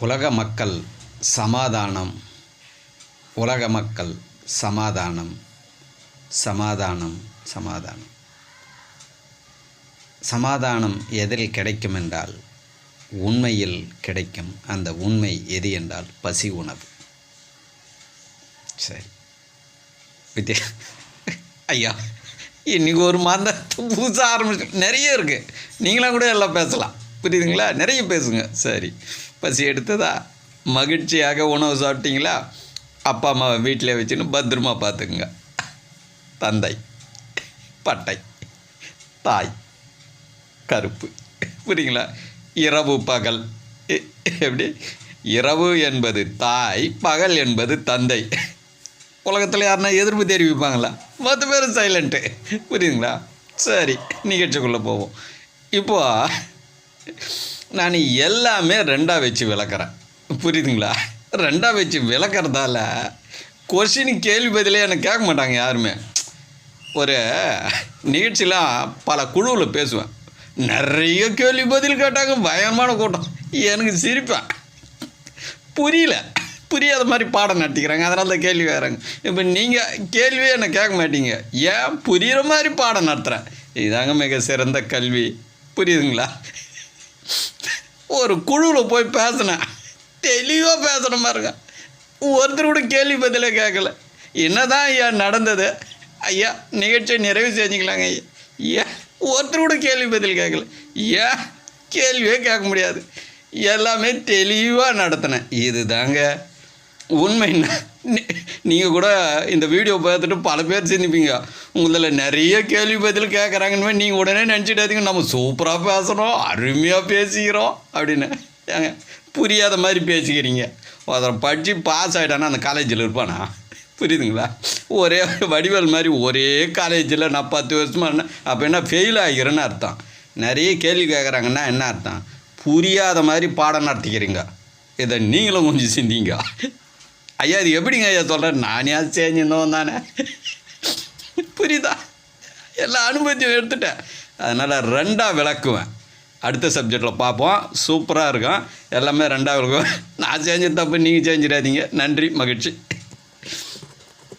உலக மக்கள் சமாதானம், உலக மக்கள் சமாதானம், சமாதானம், சமாதானம். சமாதானம் எதில் கிடைக்கும் என்றால் உண்மையில் கிடைக்கும். அந்த உண்மை எது என்றால் பசி உணவு. சரி வித்யா ஐயா, இன்றைக்கி ஒரு மாதம் புதுசாக ஆரம்பிச்சு நிறைய இருக்குது. நீங்களாம் கூட எல்லாம் பேசலாம், புரியுதுங்களா? நிறைய பேசுங்க. சரி, பசி எடுத்ததா? மகிழ்ச்சியாக உணவு சாப்பிட்டீங்களா? அப்பா அம்மாவை வீட்டிலே வச்சுன்னு பத்திரமா பார்த்துக்குங்க. தந்தை பட்டை, தாய் கருப்பு, புரியுங்களா? இரவு பகல் எப்படி? இரவு என்பது தாய், பகல் என்பது தந்தை. உலகத்தில் யாருன்னா எதிர்ப்பு தெரிவிப்பாங்களா? 10 பேர் சைலண்ட்டு, புரியுதுங்களா? சரி, நிகழ்ச்சிக்குள்ளே போவோம். இப்போது நான் எல்லாமே ரெண்டாக வச்சு விளக்குறேன், புரியுதுங்களா? ரெண்டாக வச்சு விளக்குறதால கொஷின் கேள்வி பதிலே எனக்கு கேட்க மாட்டாங்க யாருமே. ஒரு நிகழ்ச்சிலாம் பல குழுவில் பேசுவேன், நிறைய கேள்வி பதில் கேட்டாங்க, பயங்கரமான கூட்டம். எனக்கு சிரிப்பேன், புரியாத மாதிரி பாடம் நடத்திக்கிறாங்க, அதனால தான் கேள்வி கேட்குறாங்க. இப்போ நீங்கள் கேள்வியே என்னை கேட்க மாட்டீங்க, ஏன் புரிகிற மாதிரி பாடம் நடத்துகிறேன். இதாங்க மிக சிறந்த கல்வி, புரியுதுங்களா? ஒரு குழுவில் போய் பேசினேன், தெளிவாக பேசுகிற மாதிரிங்க. ஒருத்தர் கூட கேள்வி பதிலே கேட்கல. என்ன தான் ஐயா நடந்தது? ஐயா நிகழ்ச்சியை நிறைவு செஞ்சுக்கலாங்க ஐயா. ஏன் ஒருத்தர் கூட கேள்வி பதில் கேட்கல? ஏன் கேள்வியே கேட்க முடியாது? எல்லாமே தெளிவாக நடத்தினேன். இது தாங்க உண்மைன்னா. நீங்கள் கூட இந்த வீடியோ பார்த்துட்டு பல பேர் சிந்திப்பீங்க, உங்களில் நிறைய கேள்வி பதில் கேட்குறாங்கன்னு. நீங்கள் உடனே நினச்சிட்டாதீங்க நம்ம சூப்பராக பேசுகிறோம், அருமையாக பேசிக்கிறோம் அப்படின்னு. ஏங்க புரியாத மாதிரி பேசிக்கிறீங்க. அதை படித்து பாஸ் ஆகிட்டானா அந்த காலேஜில் இருப்பானா? புரியுதுங்களா? ஒரே வடிவேல் மாதிரி ஒரே காலேஜில் நான் 10 வருஷமாக இருந்தேன். அப்போ என்ன ஃபெயில் ஆகிறேன்னு அர்த்தம்? நிறைய கேள்வி கேட்குறாங்கன்னா என்ன அர்த்தம்? புரியாத மாதிரி பாடம் நடத்திக்கிறீங்க. இதை நீங்களும் கொஞ்சம் சிந்திங்க. ஐயா இது எப்படிங்க ஐயா சொல்கிறேன்? நானே செஞ்சிருந்தோம் தானே, புரியுதா? எல்லா அனுபவத்தையும் எடுத்துட்டேன். அதனால் ரெண்டாக விளக்குவேன். அடுத்த சப்ஜெக்டில் பார்ப்போம். சூப்பராக இருக்கும், எல்லாமே ரெண்டாக விளக்குவேன். நான் செஞ்ச தப்பு நீங்கள் செஞ்சிடாதீங்க. நன்றி, மகிழ்ச்சி.